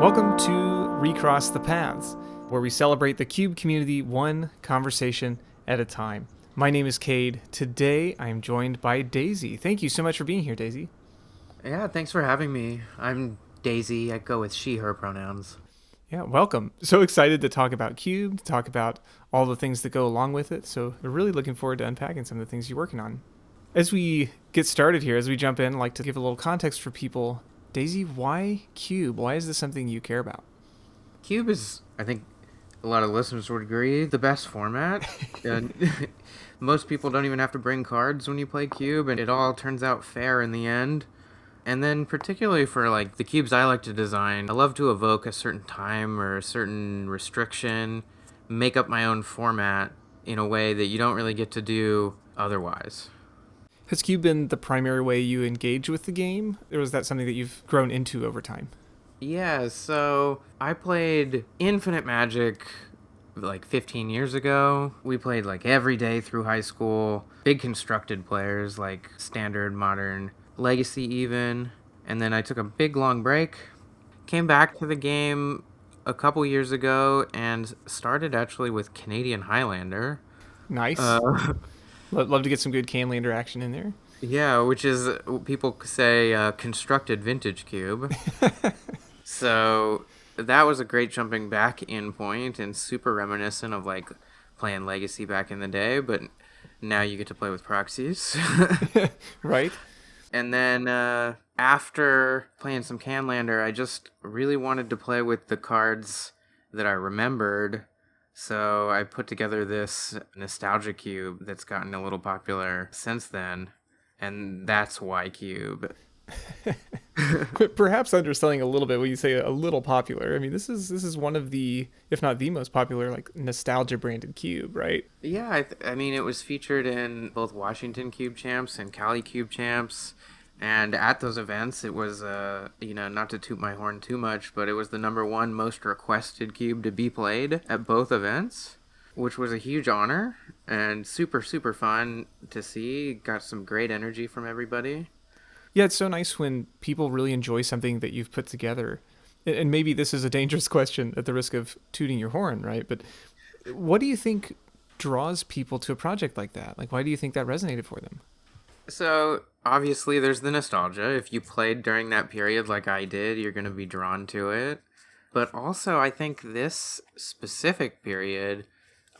Welcome to Recross the Paths, where we celebrate the Cube community one conversation at a time. My name is Cade. Today I am joined by Daisy. Thank you so much for being here, Daisy. Yeah, thanks for having me. I'm Daisy. I go with she, her pronouns. Yeah, welcome. So excited to talk about Cube, to talk about all the things that go along with it. So we're really looking forward to unpacking some of the things you're working on. As we get started here, as we jump in, I'd like to give a little context for people. Daisy, why Cube? Why is this something you care about? Cube is, I think, a lot of listeners would agree, the best format. And most people don't even have to bring cards when you play Cube, and it all turns out fair in the end. And then particularly for like the cubes I like to design, I love to evoke a certain time or a certain restriction, make up my own format in a way that you don't really get to do otherwise. Has Cube been the primary way you engage with the game, or is that something that you've grown into over time? Yeah, so I played Infinite Magic like 15 years ago. We played like every day through high school. Big constructed players like Standard, Modern, Legacy even. And then I took a big long break. Came back to the game a couple years ago and started actually with Canadian Highlander. Nice. Uh, Love to get some good Canlander action in there. yeah, which is people say constructed vintage cube. So that was a great jumping back in point and super reminiscent of like playing Legacy back in the day, but now you get to play with proxies. Right? And then after playing some Canlander, I just really wanted to play with the cards that I remembered. So I put together this nostalgia cube that's gotten a little popular since then. And that's why cube. Perhaps underselling a little bit when you say a little popular. I mean, this is one of the, if not the most popular, like nostalgia branded cube, right? Yeah, I mean, it was featured in both Washington Cube Champs and Cali Cube Champs. And at those events, it was, not to toot my horn too much, but it was the number one most requested cube to be played at both events, which was a huge honor and super, super fun to see. Got some great energy from everybody. Yeah, it's so nice when people really enjoy something that you've put together. And maybe this is a dangerous question at the risk of tooting your horn, right? But what do you think draws people to a project like that? Like, why do you think that resonated for them? So, obviously, there's the nostalgia. If you played during that period like I did, you're going to be drawn to it. But also, I think this specific period,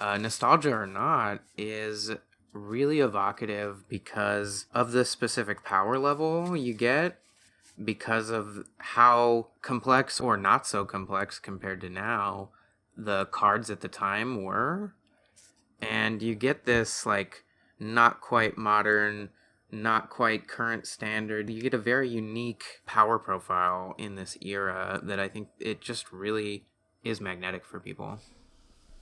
nostalgia or not, is really evocative because of the specific power level you get, because of how complex or not so complex compared to now the cards at the time were. And you get this, like, not quite modern, not quite current standard. You get a very unique power profile in this era that I think it just really is magnetic for people.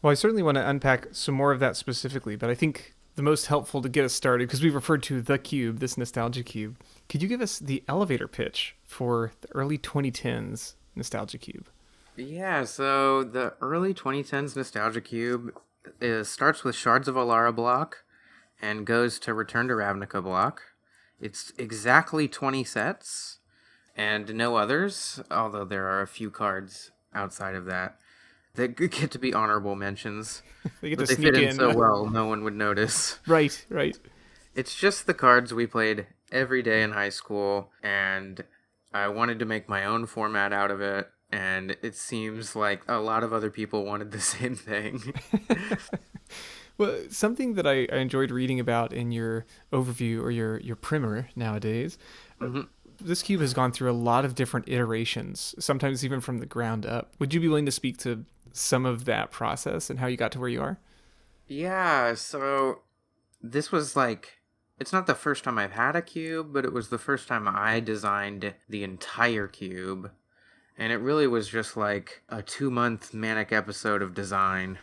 Well, I certainly want to unpack some more of that specifically, but I think the most helpful to get us started, because we've referred to the cube, this nostalgia cube, could you give us the elevator pitch for the early 2010s nostalgia cube? Yeah, so the early 2010s nostalgia cube starts with Shards of Alara block and goes to Return to Ravnica block. It's exactly 20 sets and no others, although there are a few cards outside of that that get to be honorable mentions. They get But to they fit sneak in in. so well, no one would notice. Right, right. It's just the cards we played every day in high school, and I wanted to make my own format out of it, and it seems like a lot of other people wanted the same thing. Well, something that I enjoyed reading about in your overview or your primer nowadays, hmm this cube has gone through a lot of different iterations, sometimes even from the ground up. Would you be willing to speak to some of that process and how you got to where you are? Yeah, so this was like, it's not the first time I've had a cube, but it was the first time I designed the entire cube. And it really was just like a 2-month manic episode of design.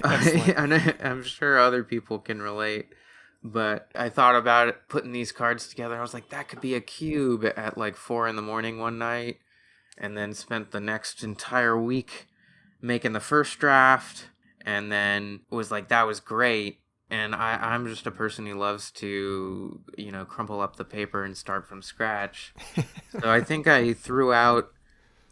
Excellent. I'm sure other people can relate. But I thought about it, putting these cards together. I was like, that could be a cube at like 4 in the morning one night. And then spent the next entire week making the first draft. And then was like, that was great. And I'm just a person who loves to, crumple up the paper and start from scratch. So I think I threw out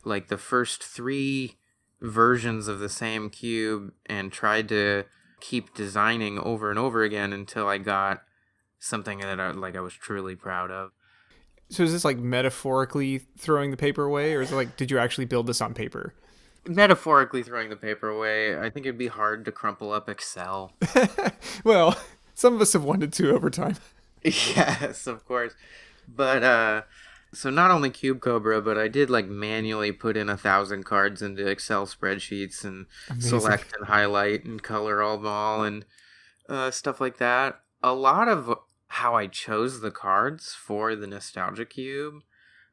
like the first three versions of the same cube and tried to keep designing over and over again until I got something that I was truly proud of. So is this like metaphorically throwing the paper away, or is it like, did you actually build this on paper? Metaphorically throwing the paper away, I think it'd be hard to crumple up Excel. Well, some of us have wanted to over time. Yes, of course. But so not only Cube Cobra, but I did like manually put in 1,000 cards into Excel spreadsheets and Amazing. select and highlight and color all them all and stuff like that. A lot of how I chose the cards for the Nostalgia Cube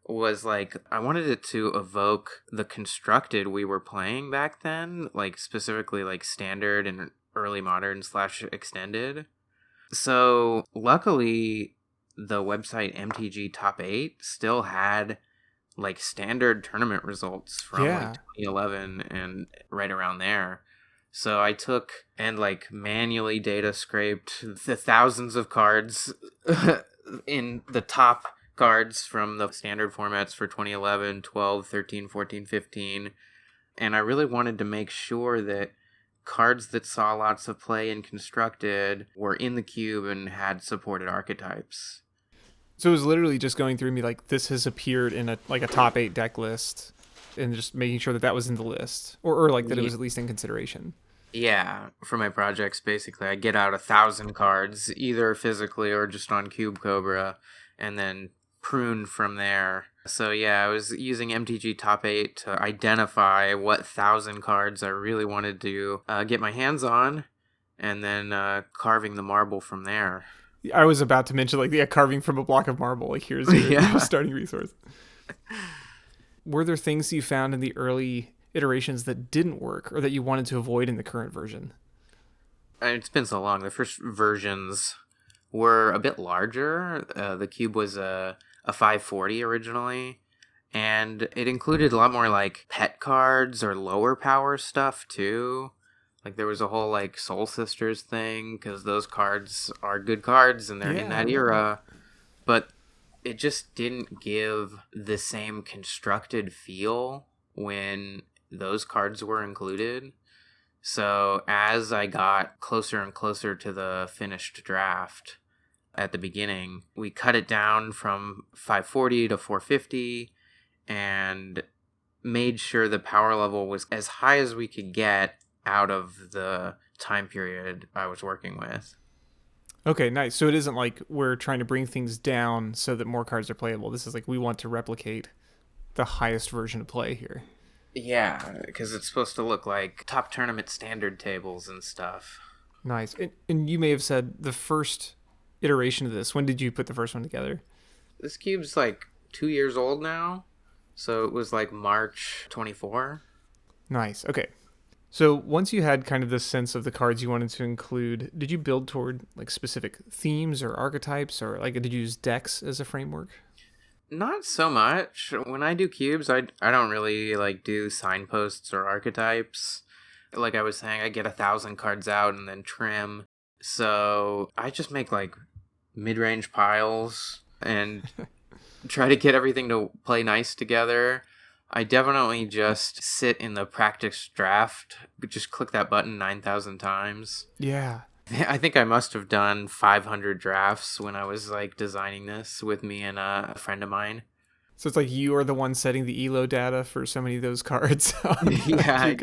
was like I wanted it to evoke the constructed we were playing back then, like specifically like standard and early modern / extended. So luckily the website MTG Top 8 still had like standard tournament results from Yeah. like 2011 and right around there. So I took and like manually data scraped the thousands of cards in the top cards from the standard formats for 2011, 12, 13, 14, 15. And I really wanted to make sure that cards that saw lots of play in constructed were in the cube and had supported archetypes. So it was literally just going through me like this has appeared in a like a top 8 deck list, and just making sure that that was in the list, or like that it was at least in consideration. Yeah, for my projects, basically, I get out 1,000 cards, either physically or just on Cube Cobra, and then prune from there. So yeah, I was using MTG Top 8 to identify what 1,000 cards I really wanted to get my hands on, and then carving the marble from there. I was about to mention like, yeah, carving from a block of marble. Like here's your, Yeah. your starting resource. Were there things you found in the early iterations that didn't work, or that you wanted to avoid in the current version? It's been so long. The first versions were a bit larger. The cube was a 540 originally, and it included a lot more like pet cards or lower power stuff too. Like there was a whole like Soul Sisters thing because those cards are good cards and they're in that era, but it just didn't give the same constructed feel when those cards were included. So as I got closer and closer to the finished draft at the beginning, we cut it down from 540 to 450 and made sure the power level was as high as we could get out of the time period I was working with. Okay, nice. So it isn't like we're trying to bring things down so that more cards are playable. This is like we want to replicate the highest version of play here. Yeah, because it's supposed to look like top tournament standard tables and stuff. Nice. And you may have said the first iteration of this. When did you put the first one together? This cube's like 2 years old now, so it was like March 24. Nice. Okay. So once you had kind of this sense of the cards you wanted to include, did you build toward like specific themes or archetypes, or like did you use decks as a framework? Not so much. When I do cubes, I don't really like do signposts or archetypes. Like I was saying, I get 1,000 cards out and then trim. So I just make like mid-range piles and try to get everything to play nice together. I definitely just sit in the practice draft, just click that button 9,000 times. Yeah. I think I must have done 500 drafts when I was like designing this with me and a friend of mine. So it's like you are the one setting the ELO data for so many of those cards. Yeah,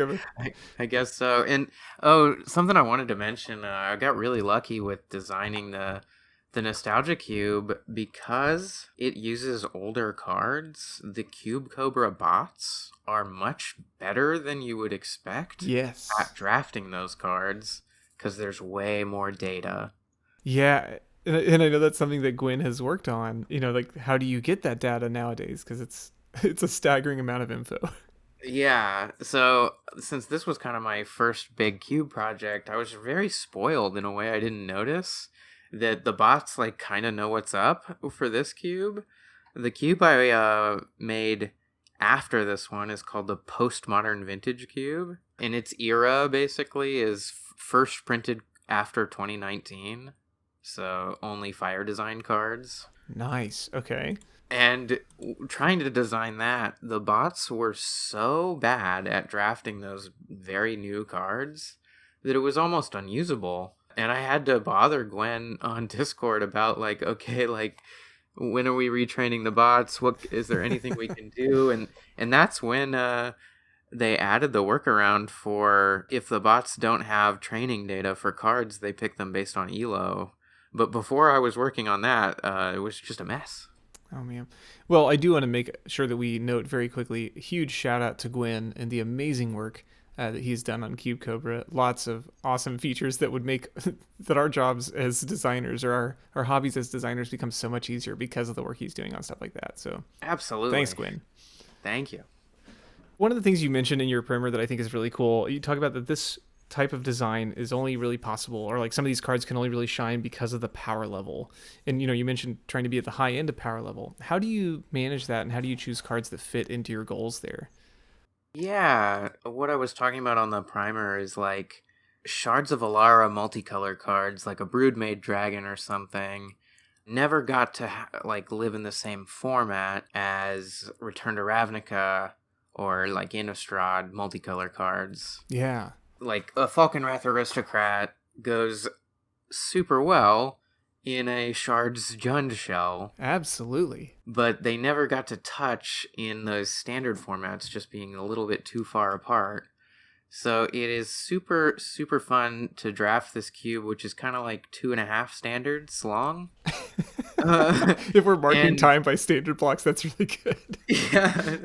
I guess so. And something I wanted to mention, I got really lucky with designing the Nostalgia Cube because it uses older cards. The Cube Cobra bots are much better than you would expect Yes. at drafting those cards because there's way more data. Yeah. And I know that's something that Gwen has worked on. You know, like how do you get that data nowadays? Because it's a staggering amount of info. Yeah, so since this was kind of my first big cube project, I was very spoiled in a way I didn't notice that the bots like kind of know what's up for this cube. The cube I made after this one is called the Postmodern Vintage Cube. In its era, basically, is first printed after 2019. So only Fire Design cards. Nice. Okay. And trying to design that, the bots were so bad at drafting those very new cards that it was almost unusable. And I had to bother Gwen on Discord about like, okay, like when are we retraining the bots? What is there anything we can do? And that's when they added the workaround for if the bots don't have training data for cards, they pick them based on elo. But before I was working on that, it was just a mess. Oh man. Well, I do want to make sure that we note very quickly, huge shout out to Gwen and the amazing work that he's done on Cube Cobra. Lots of awesome features that would make that our jobs as designers or our hobbies as designers become so much easier because of the work he's doing on stuff like that. So Absolutely. thanks, Gwen. Thank you. One of the things you mentioned in your primer that I think is really cool, you talk about that this type of design is only really possible, or like some of these cards can only really shine because of the power level. And you mentioned trying to be at the high end of power level. How do you manage that, and how do you choose cards that fit into your goals there? Yeah, what I was talking about on the primer is like Shards of Alara multicolor cards, like a Broodmade Dragon or something, never got to like live in the same format as Return to Ravnica or like Innistrad multicolor cards. Yeah. Like a Falconwrath Aristocrat goes super well in a Shard's Jund shell. Absolutely. But they never got to touch in those standard formats, just being a little bit too far apart. So it is super, super fun to draft this cube, which is kind of like 2.5 standards long. If we're marking time by standard blocks, that's really good. Yeah.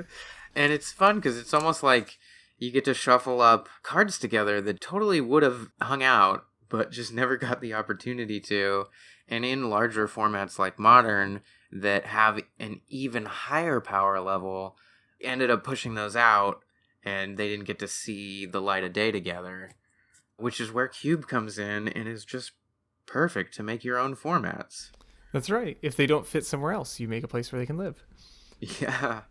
And it's fun because it's almost like you get to shuffle up cards together that totally would have hung out, but just never got the opportunity to. And in larger formats like Modern that have an even higher power level, ended up pushing those out, and they didn't get to see the light of day together, which is where Cube comes in and is just perfect to make your own formats. That's right. If they don't fit somewhere else, you make a place where they can live. Yeah.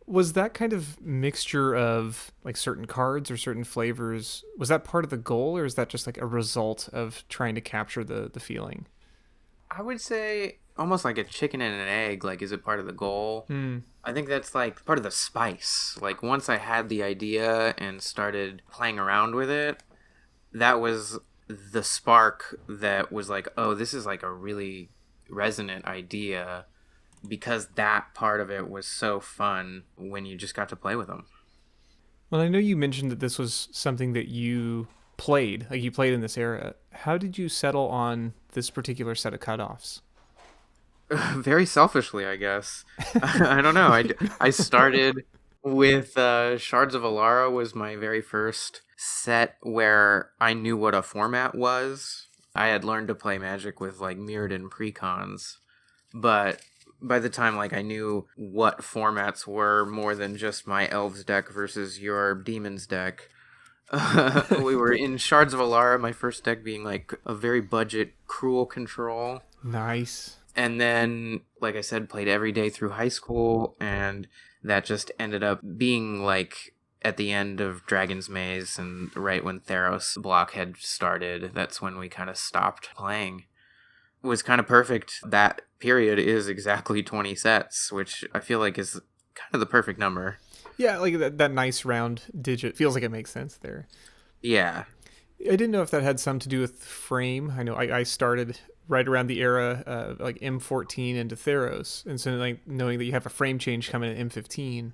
Was that kind of mixture of like certain cards or certain flavors, was that part of the goal, or is that just like a result of trying to capture the feeling? I would say almost like a chicken and an egg. Like, is it part of the goal? I think that's like part of the spice. Like, once I had the idea and started playing around with it, that was the spark that was like, oh, this is like a really resonant idea, because that part of it was so fun when you just got to play with them. Well, I know you mentioned that this was something that you played, like you played in this era. How did you settle on this particular set of cutoffs? Very selfishly, I guess. I don't know. I started with Shards of Alara was my very first set where I knew what a format was. I had learned to play Magic with like Mirrodin precons, but by the time like I knew what formats were more than just my Elves deck versus your Demons deck, we were in Shards of Alara, my first deck being like a very budget Cruel Control. Nice. And then, like I said, played every day through high school, and that just ended up being like at the end of Dragon's Maze and right when Theros Blockhead started. That's when we kind of stopped playing. It was kind of perfect. That period is exactly 20 sets, which I feel like is kind of the perfect number. Yeah, like that nice round digit feels like it makes sense there. Yeah. I didn't know if that had some to do with frame. I know I started right around the era like M14 into Theros, and so like knowing that you have a frame change coming in M15,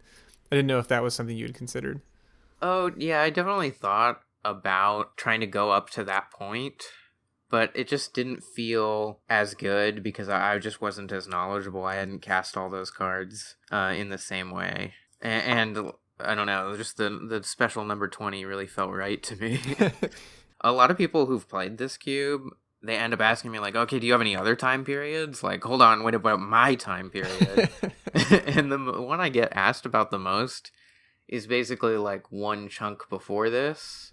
I didn't know if that was something you had considered. Oh, yeah, I definitely thought about trying to go up to that point, but it just didn't feel as good because I just wasn't as knowledgeable. I hadn't cast all those cards in the same way. And I don't know, just the special number 20 really felt right to me. A lot of people who've played this cube, they end up asking me, like, okay, do you have any other time periods? Like, hold on, what about my time period? And the one I get asked about the most is basically, like, one chunk before this.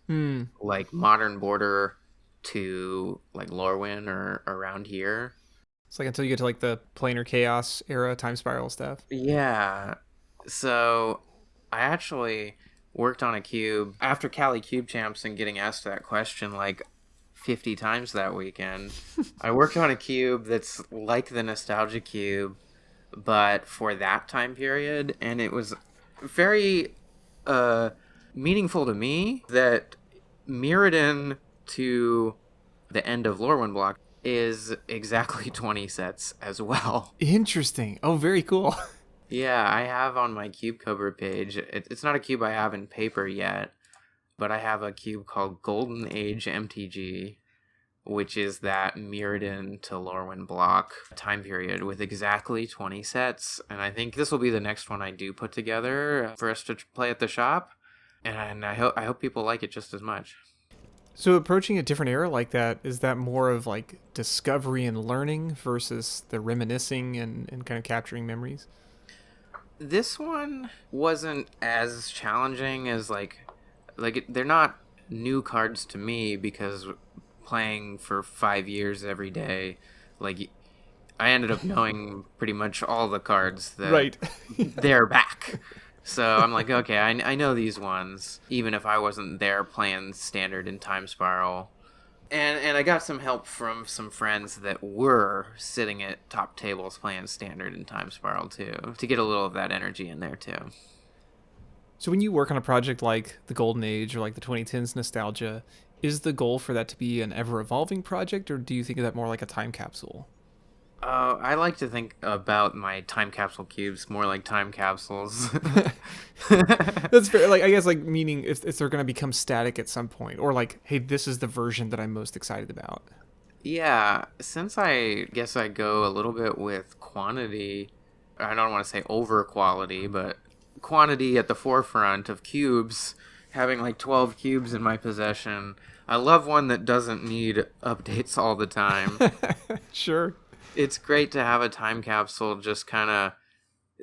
Like, Modern Border to, like, Lorwyn or around here. It's like until you get to, like, the Planar Chaos era time spiral stuff. Yeah. So, I actually worked on a cube after Cali Cube Champs and getting asked that question, like, 50 times that weekend. I worked on a cube that's like the Nostalgia Cube, but for that time period, and it was very uh, meaningful to me that Mirrodin to the end of Lorwyn block is exactly 20 sets as well. Interesting. Oh, very cool. Yeah, I have on my cube cover page. It's not a cube I have in paper yet, but I have a cube called Golden Age MTG, which is that Mirrodin to Lorwyn block time period with exactly 20 sets. And I think this will be the next one I do put together for us to play at the shop. And I hope people like it just as much. So approaching a different era like that, is that more of like discovery and learning versus the reminiscing and kind of capturing memories? This one wasn't as challenging as they're not new cards to me because playing for 5 years every day, like I ended up knowing pretty much all the cards that Right. they're back. So I'm like, okay, I know these ones, even if I wasn't there playing Standard and Time Spiral. And I got some help from some friends that were sitting at top tables playing Standard and Time Spiral too, to get a little of that energy in there too. So when you work on a project like the Golden Age or like the 2010s nostalgia, is the goal for that to be an ever evolving project, or do you think of that more like a time capsule? I like to think about my time capsule cubes more like time capsules. That's fair. Like, I guess, like, meaning if they're going to become static at some point, or like, hey, this is the version that I'm most excited about. Yeah, since I guess I go a little bit with quantity, I don't want to say over quality, but quantity at the forefront of cubes, having like 12 cubes in my possession. I love one that doesn't need updates all the time. Sure. It's great to have a time capsule just kind of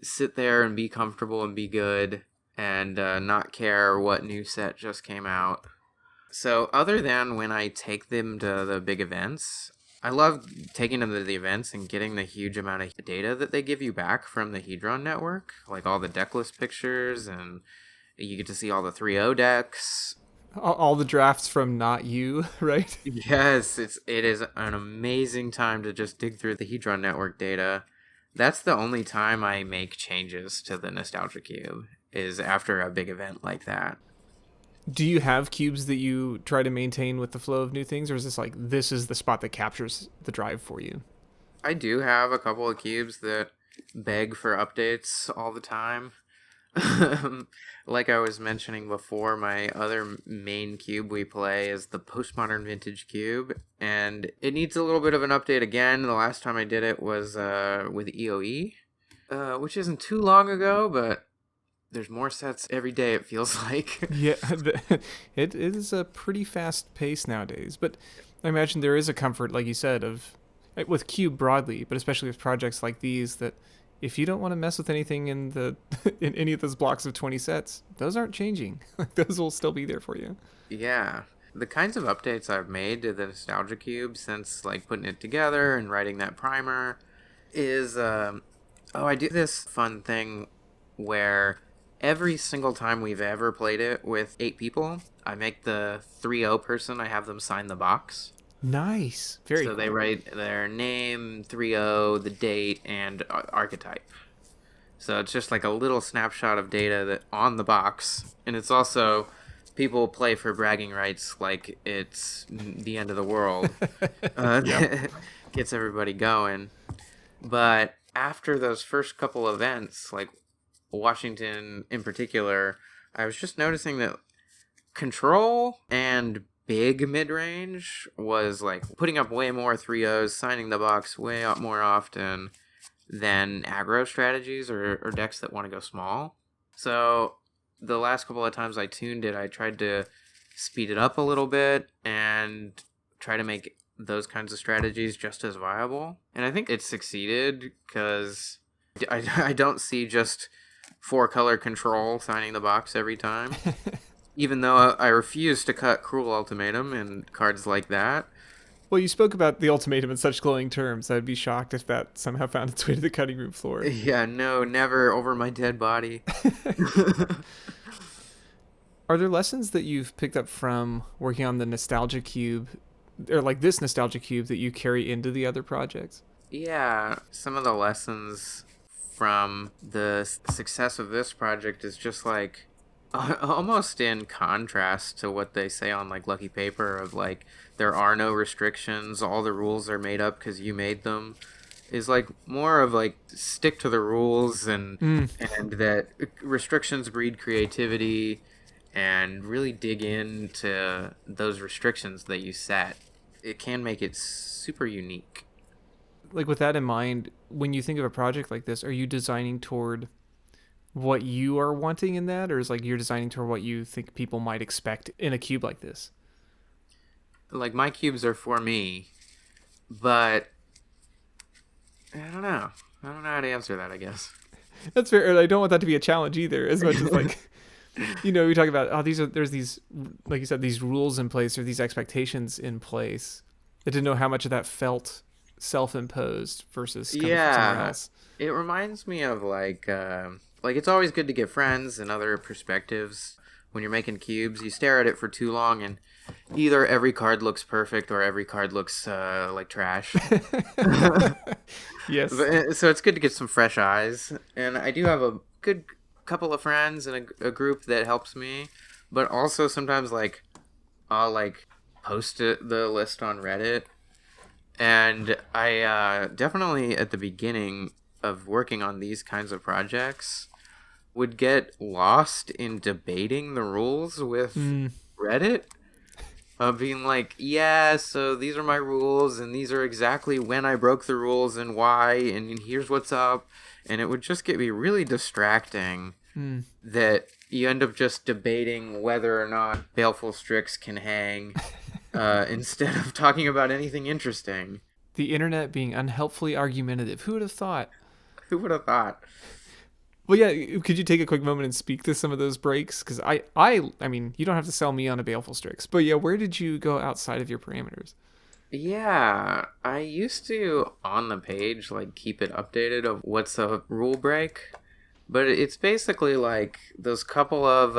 sit there and be comfortable and be good and not care what new set just came out. So other than when I take them to the big events, I love taking them to the events and getting the huge amount of data that they give you back from the Hedron network, like all the deck list pictures, and you get to see all the 3-0 decks. All the drafts from not you, right? Yes, it is an amazing time to just dig through the Hedron network data. That's the only time I make changes to the Nostalgia Cube, is after a big event like that. Do you have cubes that you try to maintain with the flow of new things, or is this like this is the spot that captures the drive for you? I do have a couple of cubes that beg for updates all the time. Like I was mentioning before, my other main cube we play is the Postmodern Vintage Cube, and it needs a little bit of an update again. The last time I did it was with EOE, which isn't too long ago, but there's more sets every day, it feels like. Yeah, it is a pretty fast pace nowadays, but I imagine there is a comfort, like you said, of with Cube broadly, but especially with projects like these that if you don't want to mess with anything in the in any of those blocks of 20 sets, those aren't changing. Those will still be there for you. Yeah. The kinds of updates I've made to the Nostalgia Cube since like putting it together and writing that primer is I do this fun thing where every single time we've ever played it with 8 people, I make the 3-0 person, I have them sign the box. Nice. Very So cool. they write their name, 3-0, the date, and archetype. So it's just like a little snapshot of data that on the box, and it's also people play for bragging rights like it's the end of the world. Yep. Gets everybody going. But after those first couple events, like Washington in particular, I was just noticing that control and big mid-range was like putting up way more 3-0s, signing the box way up more often than aggro strategies or decks that want to go small. So the last couple of times I tuned it, I tried to speed it up a little bit and try to make those kinds of strategies just as viable. And I think it succeeded because I don't see just 4-color control signing the box every time. Even though I refuse to cut Cruel Ultimatum and cards like that. Well, you spoke about the ultimatum in such glowing terms. I'd be shocked if that somehow found its way to the cutting room floor. Yeah, no, never over my dead body. Are there lessons that you've picked up from working on the Nostalgia Cube, or like this Nostalgia Cube, that you carry into the other projects? Yeah, some of the lessons from the success of this project is just like almost in contrast to what they say on like Lucky Paper of like there are no restrictions, all the rules are made up because you made them, is like more of like stick to the rules and that restrictions breed creativity and really dig into those restrictions that you set. It can make it super unique. Like with that in mind, when you think of a project like this, are you designing toward what you are wanting in that, or is like you're designing toward what you think people might expect in a cube like this? Like my cubes are for me, but I don't know. I don't know how to answer that, I guess. That's fair. And I don't want that to be a challenge either, as much as like we talk about there's these, like you said, these rules in place or these expectations in place. I didn't know how much of that felt self-imposed versus coming from somewhere Yeah, else. it reminds me of like it's always good to get friends and other perspectives when you're making cubes. You stare at it for too long, and either every card looks perfect or every card looks like trash. Yes. So it's good to get some fresh eyes, and I do have a good couple of friends and a group that helps me, but also sometimes like I'll like post the list on Reddit, and I definitely at the beginning of working on these kinds of projects would get lost in debating the rules with Reddit. Being like, yeah, so these are my rules, and these are exactly when I broke the rules and why, and here's what's up. And it would just get me really distracting that you end up just debating whether or not Baleful Strix can hang instead of talking about anything interesting. The internet being unhelpfully argumentative. Who would have thought? Who would have thought? Well, yeah. Could you take a quick moment and speak to some of those breaks? Because I mean, you don't have to sell me on a Baleful Strix, but yeah, where did you go outside of your parameters? Yeah, I used to on the page like keep it updated of what's a rule break, but it's basically like those couple of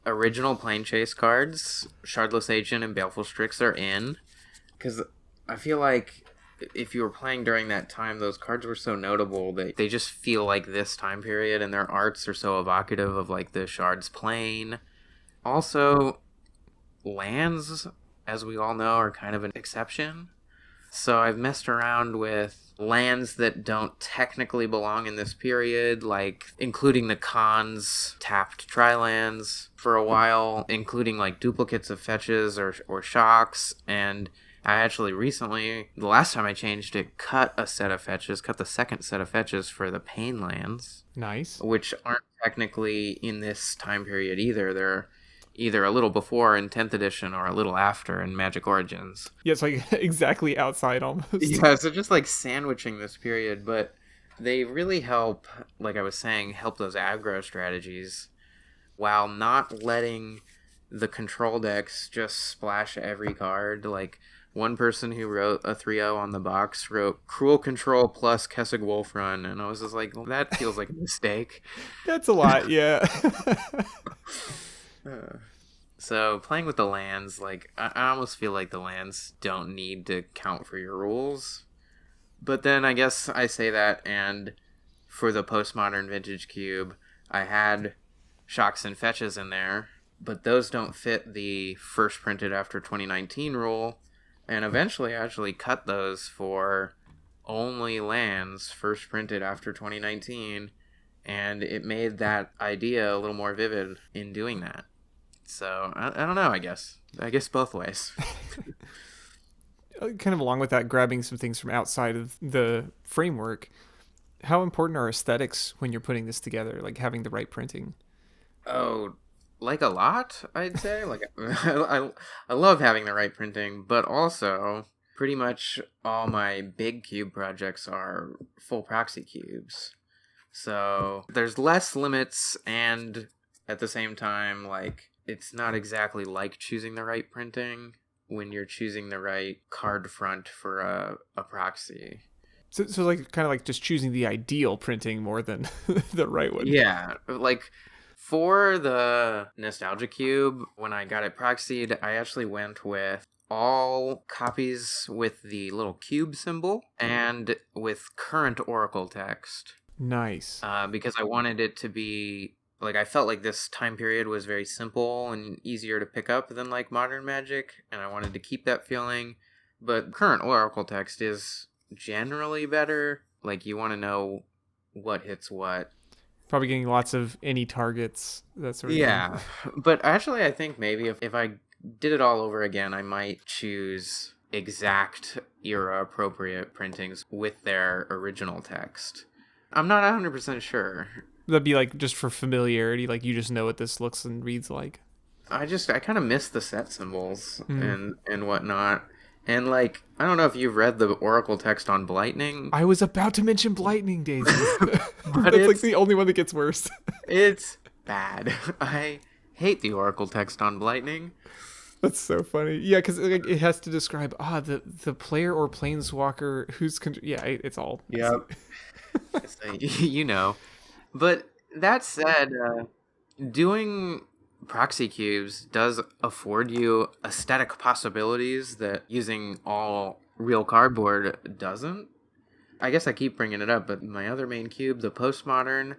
original plane chase cards, Shardless Agent and Baleful Strix are in, because I feel like if you were playing during that time, those cards were so notable that they just feel like this time period, and their arts are so evocative of like the Shard's plane. Also, lands, as we all know, are kind of an exception. So I've messed around with lands that don't technically belong in this period, like including the Khan's tapped tri-lands for a while, including like duplicates of fetches or shocks, and I actually recently, the last time I changed it, cut the second set of fetches for the Pain lands, Nice. which aren't technically in this time period either. They're either a little before in 10th edition or a little after in Magic Origins. Yeah, it's like exactly outside almost. Yeah, so just like sandwiching this period, but they really help, like I was saying, help those aggro strategies while not letting the control decks just splash every card. Like one person who wrote a 3-0 on the box wrote Cruel Control plus Kessig Wolf Run, and I was just like, well, that feels like a mistake. That's a lot, yeah. So playing with the lands, like I almost feel like the lands don't need to count for your rules. But then I guess I say that, and for the postmodern vintage cube, I had shocks and fetches in there, but those don't fit the first printed after 2019 rule. And eventually I actually cut those for only lands first printed after 2019, and it made that idea a little more vivid in doing that. So I don't know. I guess both ways. Kind of along with that, grabbing some things from outside of the framework. How important are aesthetics when you're putting this together? Like having the right printing. Oh, like a lot, I'd say. Like I love having the right printing, but also pretty much all my big cube projects are full proxy cubes. So there's less limits, and at the same time, like it's not exactly like choosing the right printing when you're choosing the right card front for a proxy. So like kind of like just choosing the ideal printing more than the right one. Yeah, like for the Nostalgia Cube, when I got it proxied, I actually went with all copies with the little cube symbol and with current Oracle text. Nice. because I wanted it to be like I felt like this time period was very simple and easier to pick up than like modern Magic, and I wanted to keep that feeling. But current Oracle text is generally better. Like you want to know what hits what. Probably getting lots of any targets, that sort of thing. Yeah, but actually, I think maybe if I did it all over again, I might choose exact era appropriate printings with their original text. I'm not 100% sure. That'd be like just for familiarity, like you just know what this looks and reads like. I kind of miss the set symbols Mm. and whatnot. And like, I don't know if you've read the Oracle text on Blightning, I was about to mention Blightning, Daisy. but That's like the only one that gets worse. it's bad. I hate the Oracle text on Blightning. That's so funny. Yeah, because like, it has to describe the player or planeswalker who's yeah, it's all messy. Yep. So, you know. But that said, doing proxy cubes does afford you aesthetic possibilities that using all real cardboard doesn't. I guess I keep bringing it up, but my other main cube, the postmodern,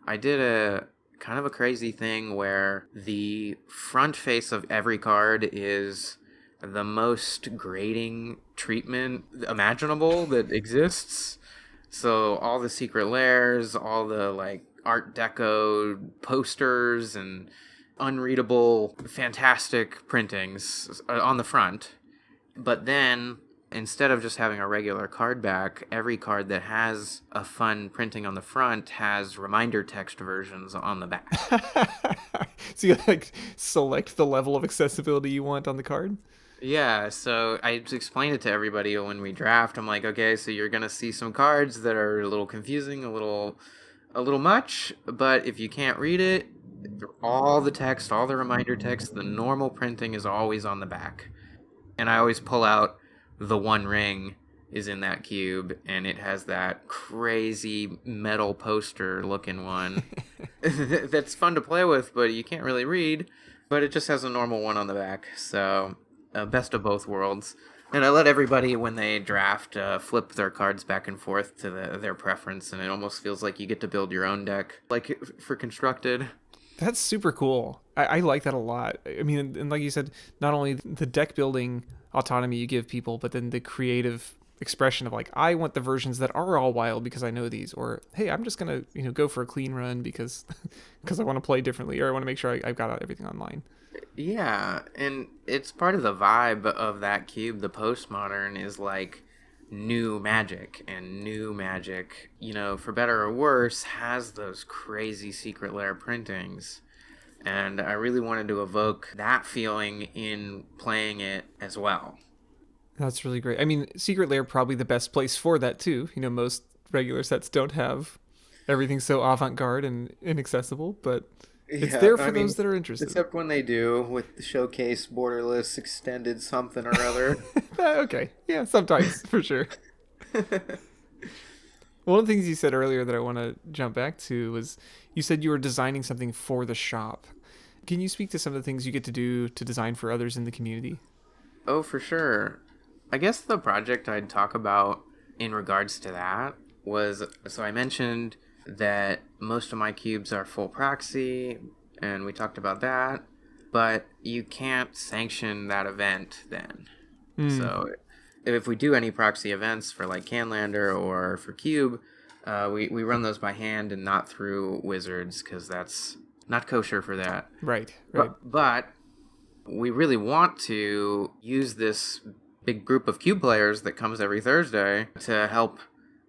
I did a kind of a crazy thing where the front face of every card is the most grating treatment imaginable that exists. So all the secret layers, all the like art deco posters and unreadable fantastic printings on the front. But then instead of just having a regular card back, every card that has a fun printing on the front has reminder text versions on the back. So you like select the level of accessibility you want on the card. Yeah, so I explained it to everybody when we draft. I'm like, okay, so you're gonna see some cards that are a little confusing, a little much, but if you can't read it, all the text, all the reminder text, the normal printing is always on the back. And I always pull out the One Ring is in that cube, and it has that crazy metal poster looking one that's fun to play with, but you can't really read. But it just has a normal one on the back, so best of both worlds. And I let everybody, when they draft, flip their cards back and forth to their preference, and it almost feels like you get to build your own deck, like for Constructed. That's super cool. I like that a lot. I mean, and like you said, not only the deck building autonomy you give people, but then the creative expression of like, I want the versions that are all wild because I know these, or hey, I'm just gonna go for a clean run because because I want to play differently, or I want to make sure I've got everything online. Yeah, and it's part of the vibe of that cube. The postmodern is like new magic, and new magic, for better or worse, has those crazy secret lair printings. And I really wanted to evoke that feeling in playing it as well. That's really great. I mean, Secret Lair probably the best place for that too. Most regular sets don't have everything so avant-garde and inaccessible, but it's Yeah, there I for those mean, that are interested. except when they do with the showcase borderless extended something or other. Okay, yeah, sometimes for sure. One of the things you said earlier that I want to jump back to was you said you were designing something for the shop. Can you speak to some of the things you get to do to design for others in the community? Oh, for sure. I guess the project I'd talk about in regards to that was, so I mentioned that most of my cubes are full proxy, and we talked about that, but you can't sanction that event then. Hmm. So if we do any proxy events for like Canlander or for Cube, we run those by hand and not through wizards because that's not kosher for that. Right, right. But we really want to use this big group of cube players that comes every Thursday to help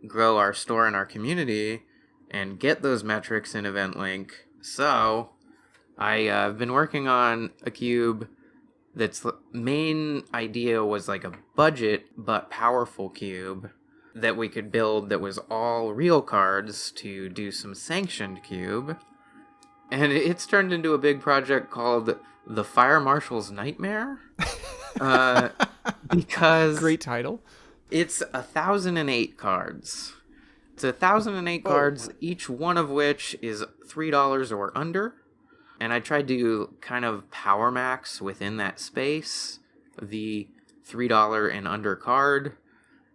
grow our store and our community and get those metrics in Event Link. So I've been working on a cube that's main idea was like a budget but powerful cube that we could build that was all real cards to do some sanctioned cube. And it's turned into a big project called the Fire Marshal's Nightmare. Uh, because Great title. it's 1,008 cards. It's 1,008 cards, each one of which is $3 or under. And I tried to kind of power max within that space the $3 and under card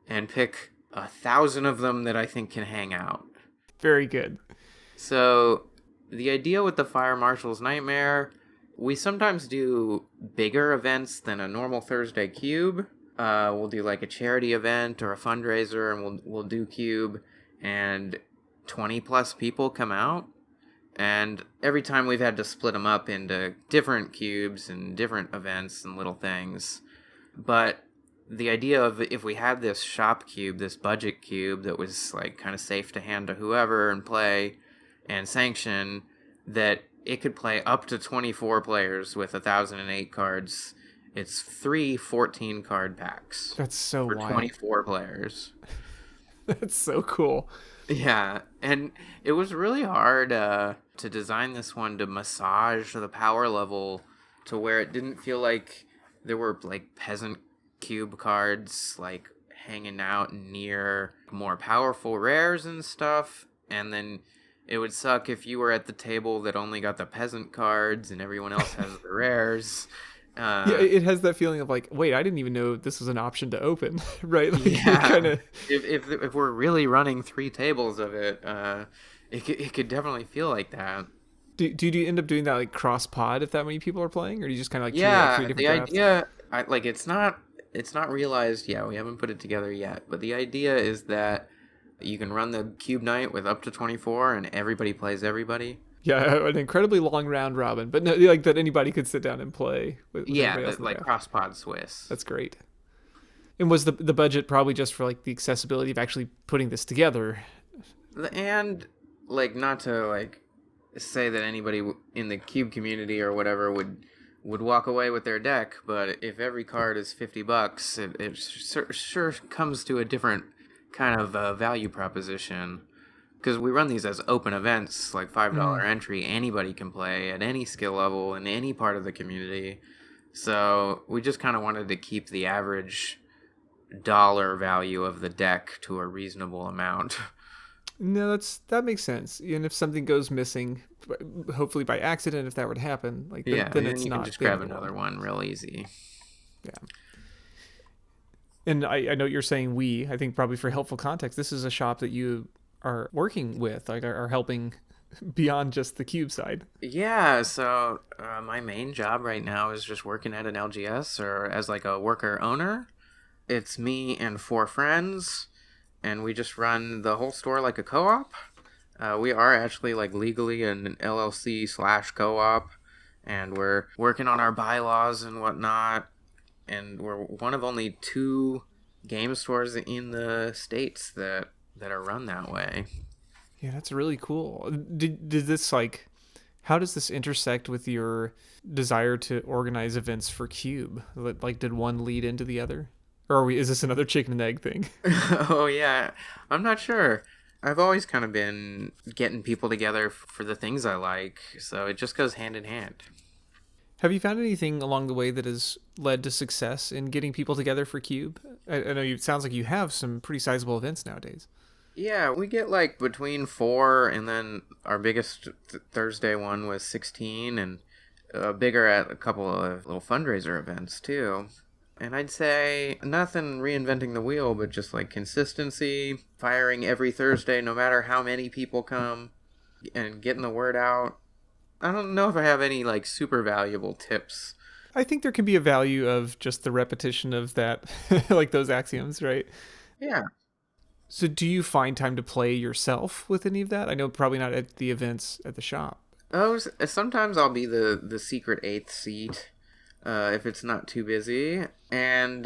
and pick 1,000 of them that I think can hang out. Very good. So the idea with the Fire Marshal's Nightmare, we sometimes do bigger events than a normal Thursday Cube. We'll do like a charity event or a fundraiser, and we'll do Cube, and 20 plus people come out. And every time we've had to split them up into different cubes and different events and little things. But the idea of if we had this shop cube, this budget cube that was like kind of safe to hand to whoever and play and sanction, that it could play up to 24 players with 1,008 cards. It's 3 14-card packs. That's so for wild. 24 players. That's so cool. Yeah, and it was really hard to design this one to massage the power level to where it didn't feel like there were like peasant cube cards like hanging out near more powerful rares and stuff, and then it would suck if you were at the table that only got the peasant cards and everyone else has the rares. Yeah, it has that feeling of like, wait, I didn't even know this was an option to open, right? Like, Yeah, kinda... if we're really running 3 tables of it, it could definitely feel like that. Do you end up doing that like cross pod if that many people are playing, or do you just kind of like treat it like 3 Yeah, different the drafts? idea, it's not realized yet. We haven't put it together yet, but the idea is that you can run the cube night with up to 24, and everybody plays everybody. Yeah, an incredibly long round robin, but no, like that anybody could sit down and play with Yeah, everybody else in the like draft. cross pod Swiss. That's great. And was the budget probably just for like the accessibility of actually putting this together? And like not to like say that anybody in the cube community or whatever would walk away with their deck, but if every card is $50, it sure comes to a different kind of value proposition. Because we run these as open events, like $5 entry. Anybody can play at any skill level in any part of the community. So we just kind of wanted to keep the average dollar value of the deck to a reasonable amount. No, that makes sense. And if something goes missing, hopefully by accident, if that were to happen, like Yeah, then and it's you not can just the end grab of the another world. one real easy. Yeah. And I know you're saying we. I think probably for helpful context, this is a shop that you are working with, like are helping beyond just the cube side. Yeah, so my main job right now is just working at an LGS or as like a worker owner. It's me and 4 friends, and we just run the whole store like a co-op. We are actually like legally an LLC / co-op, and we're working on our bylaws and whatnot. And we're one of only 2 game stores in the States that are run that way. Yeah, that's really cool. Did this like, how does this intersect with your desire to organize events for Cube? Like, did one lead into the other, or is this another chicken and egg thing? Oh yeah, I'm not sure. I've always kind of been getting people together for the things I like, so it just goes hand in hand. Have you found anything along the way that has led to success in getting people together for Cube? I know it sounds like you have some pretty sizable events nowadays. Yeah, we get like between 4, and then our biggest Thursday one was 16, and bigger at a couple of little fundraiser events too. And I'd say nothing reinventing the wheel, but just like consistency, firing every Thursday no matter how many people come, and getting the word out. I don't know if I have any like super valuable tips. I think there can be a value of just the repetition of that, like those axioms, right? Yeah. So do you find time to play yourself with any of that? I know probably not at the events at the shop. Oh, sometimes I'll be the secret 8th seat if it's not too busy. And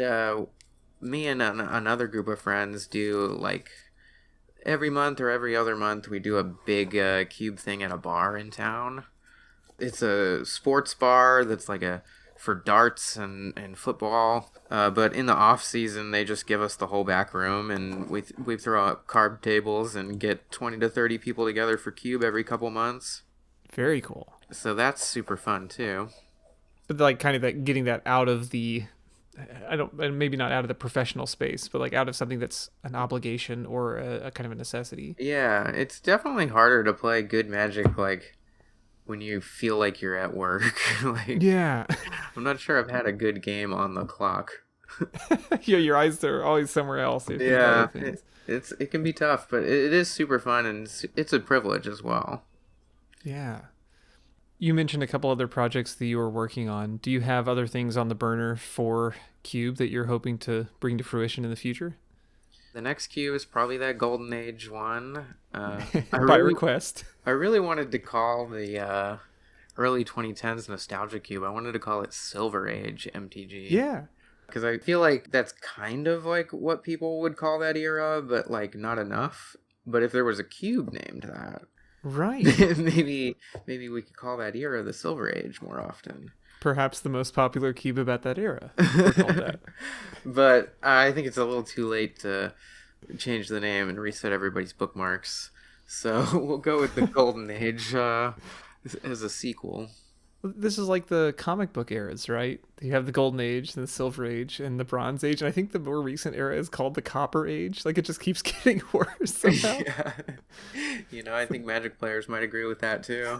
me and another group of friends do like every month or every other month we do a big cube thing at a bar in town. It's a sports bar that's like for darts and football. But in the off season, they just give us the whole back room, and we throw out carb tables and get 20 to 30 people together for cube every couple months. Very cool. So that's super fun too. But like kind of that getting that out of the, maybe not out of the professional space, but like out of something that's an obligation or a kind of a necessity. Yeah, it's definitely harder to play good Magic like when you feel like you're at work. Like, Yeah. I'm not sure I've had a good game on the clock. Yeah, your eyes are always somewhere else. You're thinking about other Yeah, things. it can be tough, but it is super fun, and it's a privilege as well. Yeah. You mentioned a couple other projects that you were working on. Do you have other things on the burner for Cube that you're hoping to bring to fruition in the future? The next cube is probably that Golden Age one. I By really request. I really wanted to call the early 2010s nostalgia cube. I wanted to call it Silver Age MTG. Yeah. Because I feel like that's kind of like what people would call that era, but like not enough. But if there was a cube named that, Right. maybe we could call that era the Silver Age more often. Perhaps the most popular cube about that era, if we're called that. But I think it's a little too late to change the name and reset everybody's bookmarks. So we'll go with the Golden Age as a sequel. This is like the comic book eras, right? You have the Golden Age, and the Silver Age, and the Bronze Age. And I think the more recent era is called the Copper Age. Like it just keeps getting worse somehow. Yeah. I think Magic players might agree with that too.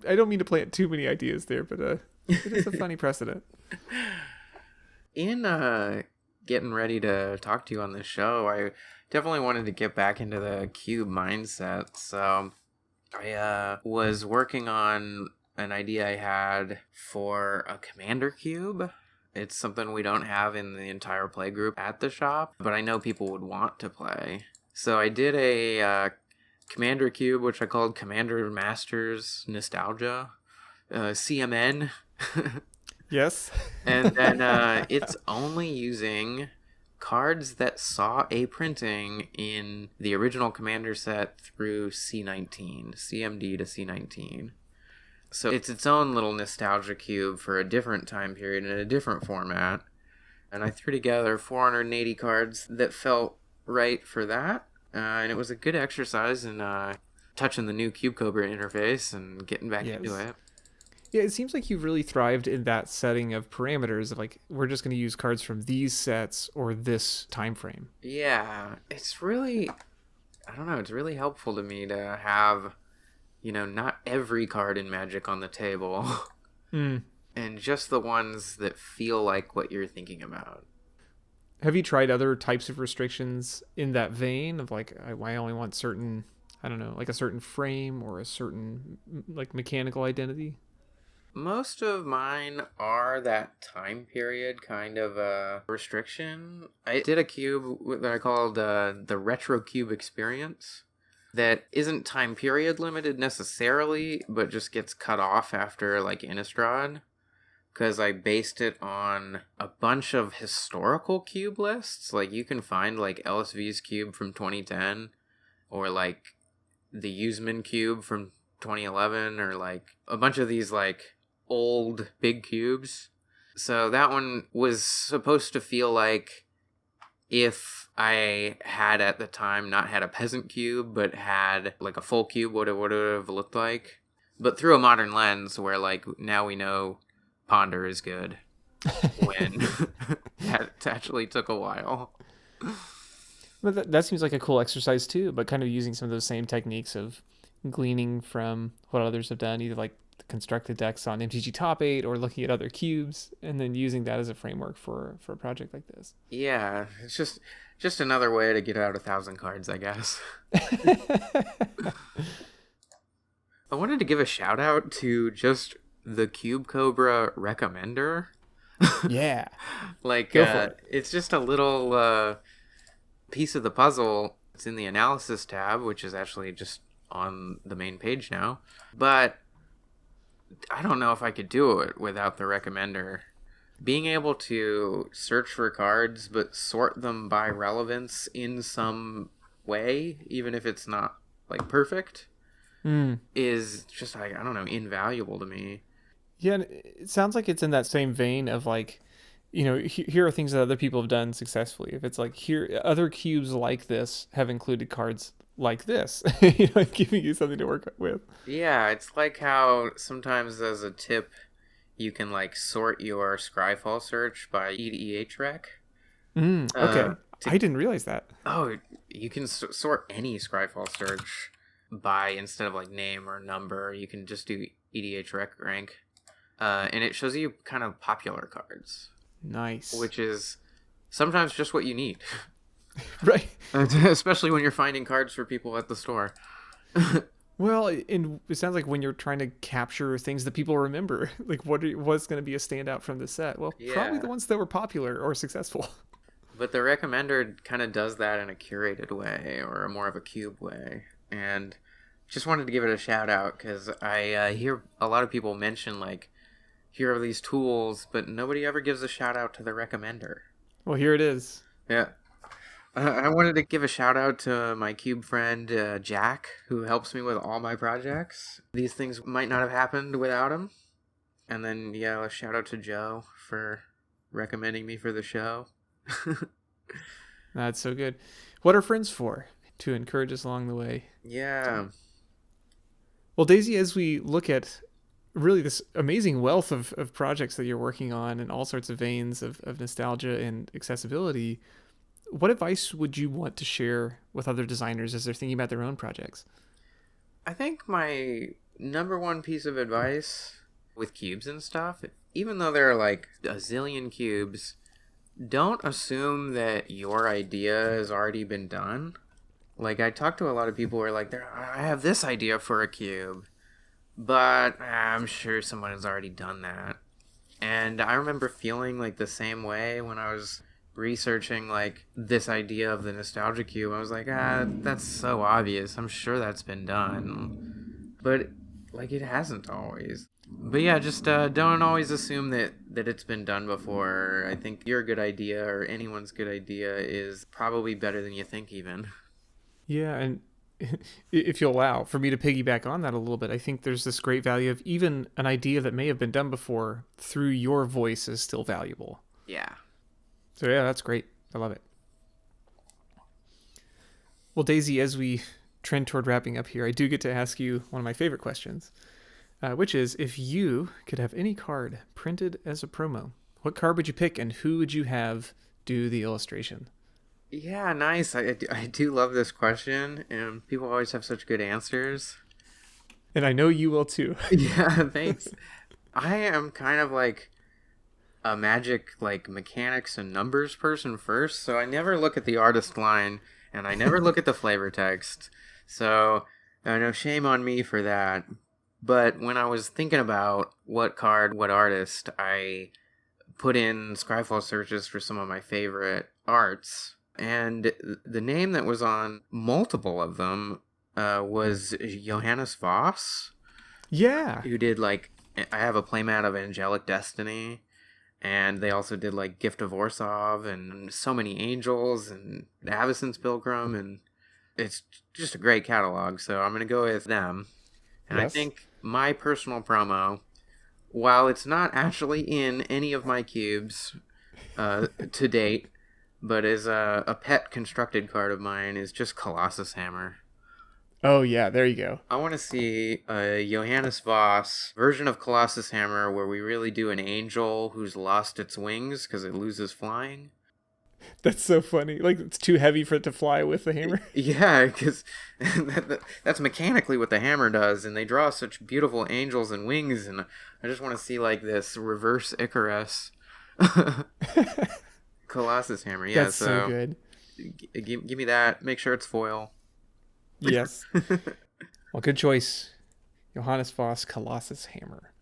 I don't mean to plant too many ideas there, but it is a funny precedent. In getting ready to talk to you on this show, I definitely wanted to get back into the cube mindset. So I was working on an idea I had for a commander cube. It's something we don't have in the entire play group at the shop, but I know people would want to play. So I did a commander cube, which I called Commander Masters Nostalgia, CMN. Yes. And then it's only using cards that saw a printing in the original commander set through C19, CMD to C19. So it's its own little nostalgia cube for a different time period in a different format. And I threw together 480 cards that felt right for that. And it was a good exercise in touching the new Cube Cobra interface and getting back into it. Yeah, it seems like you've really thrived in that setting of parameters of like, we're just going to use cards from these sets or this time frame. Yeah, it's really, I don't know, it's really helpful to me to have, not every card in Magic on the table. And just the ones that feel like what you're thinking about. Have you tried other types of restrictions in that vein of like, I only want certain, I don't know, like a certain frame or a certain like mechanical identity? Most of mine are that time period kind of a restriction. I did a cube that I called the Retro Cube Experience that isn't time period limited necessarily, but just gets cut off after like Innistrad. Because I based it on a bunch of historical cube lists. Like you can find like LSV's cube from 2010 or like the Usman cube from 2011 or like a bunch of these like old big cubes. So that one was supposed to feel like if I had at the time not had a peasant cube but had like a full cube, what it would have looked like. But through a modern lens where like now we know Ponder is good when that actually took a while. But that seems like a cool exercise too, but kind of using some of those same techniques of gleaning from what others have done, either like constructed decks on MTG Top 8 or looking at other cubes and then using that as a framework for a project like this. Yeah, it's just another way to get out 1,000 cards, I guess. I wanted to give a shout out to just the Cube Cobra recommender. Yeah. Like, Go for it. it's just a little piece of the puzzle. It's in the analysis tab, which is actually just on the main page now. But I don't know if I could do it without the recommender. Being able to search for cards, but sort them by relevance in some way, even if it's not, like, perfect, is just, like, I don't know, invaluable to me. Yeah, and it sounds like it's in that same vein of like, here are things that other people have done successfully. If it's like here, other cubes like this have included cards like this, giving you something to work with. Yeah, it's like how sometimes as a tip, you can like sort your Scryfall search by EDH rec. Okay, I didn't realize that. Oh, you can sort any Scryfall search by, instead of like name or number, you can just do EDH rec rank. And it shows you kind of popular cards. Nice. which is sometimes just what you need. Right. Especially when you're finding cards for people at the store. Well, and it sounds like when you're trying to capture things that people remember, like what's going to be a standout from the set? Well, probably the Yeah. ones that were popular or successful. But the recommender kind of does that in a curated way or more of a cube way. And just wanted to give it a shout out because I hear a lot of people mention, like, here are these tools, but nobody ever gives a shout out to the recommender. Well, here it is. Yeah. I wanted to give a shout out to my cube friend Jack, who helps me with all my projects. These things might not have happened without him. And then, yeah, a shout out to Joe for recommending me for the show. That's so good. What are friends for? To encourage us along the way. Yeah. Well, Daisy, as we look at really this amazing wealth of projects that you're working on in all sorts of veins of nostalgia and accessibility, what advice would you want to share with other designers as they're thinking about their own projects? I think my number one piece of advice with cubes and stuff, even though there are like a zillion cubes, don't assume that your idea has already been done. Like, I talk to a lot of people who are like, I have this idea for a cube, but I'm sure someone has already done that. And I remember feeling like the same way when I was researching like this idea of the nostalgia cube. I was like, that's so obvious. I'm sure that's been done. But like, it hasn't always. But yeah, just don't always assume that it's been done before. I think your good idea or anyone's good idea is probably better than you think even. Yeah, and if you'll allow for me to piggyback on that a little bit, I think there's this great value of even an idea that may have been done before through your voice is still valuable. Yeah. So yeah, that's great. I love it. Well, Daisy, as we trend toward wrapping up here, I do get to ask you one of my favorite questions, which is if you could have any card printed as a promo, what card would you pick and who would you have do the illustration? Yeah, nice. I do love this question, and people always have such good answers. And I know you will too. Yeah, thanks. I am kind of like a magic, like, mechanics and numbers person first, so I never look at the artist line, and I never look at the flavor text. So, no shame on me for that. But when I was thinking about what card, what artist, I put in Scryfall searches for some of my favorite arts. And the name that was on multiple of them was Johannes Voss. Yeah. Who did, like, I have a playmat of Angelic Destiny. And they also did, like, Gift of Orsov and So Many Angels and Avacyn's Pilgrim. And it's just a great catalog. So I'm going to go with them. And yes. I think my personal promo, while it's not actually in any of my cubes to date, but is a pet constructed card of mine, is just Colossus Hammer. Oh, yeah, there you go. I want to see a Johannes Voss version of Colossus Hammer where we really do an angel who's lost its wings because it loses flying. That's so funny. Like, it's too heavy for it to fly with the hammer. Yeah, because that's mechanically what the hammer does, and they draw such beautiful angels and wings, and I just want to see, like, this reverse Icarus. Colossus Hammer, yeah. That's so good. Give me that. Make sure it's foil. Yes. Well, good choice. Johannes Voss, Colossus Hammer.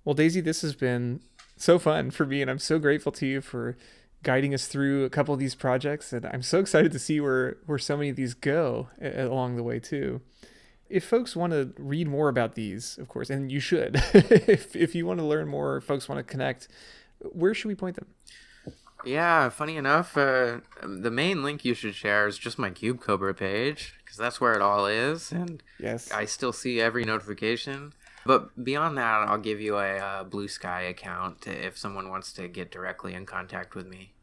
Well, Daisy, this has been so fun for me, and I'm so grateful to you for guiding us through a couple of these projects, and I'm so excited to see where so many of these go along the way too. If folks want to read more about these, of course, and you should, if you want to learn more, folks want to connect, where should we point them? Yeah, funny enough, the main link you should share is just my Cube Cobra page, because that's where it all is, and yes, I still see every notification. But beyond that, I'll give you a Blue Sky account if someone wants to get directly in contact with me.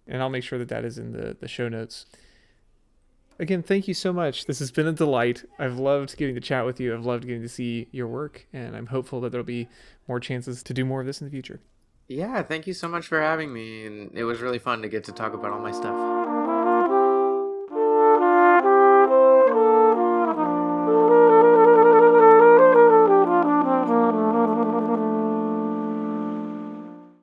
And I'll make sure that is in the show notes. Again, thank you so much. This has been a delight. I've loved getting to chat with you. I've loved getting to see your work, and I'm hopeful that there'll be more chances to do more of this in the future. Yeah, thank you so much for having me, and it was really fun to get to talk about all my stuff.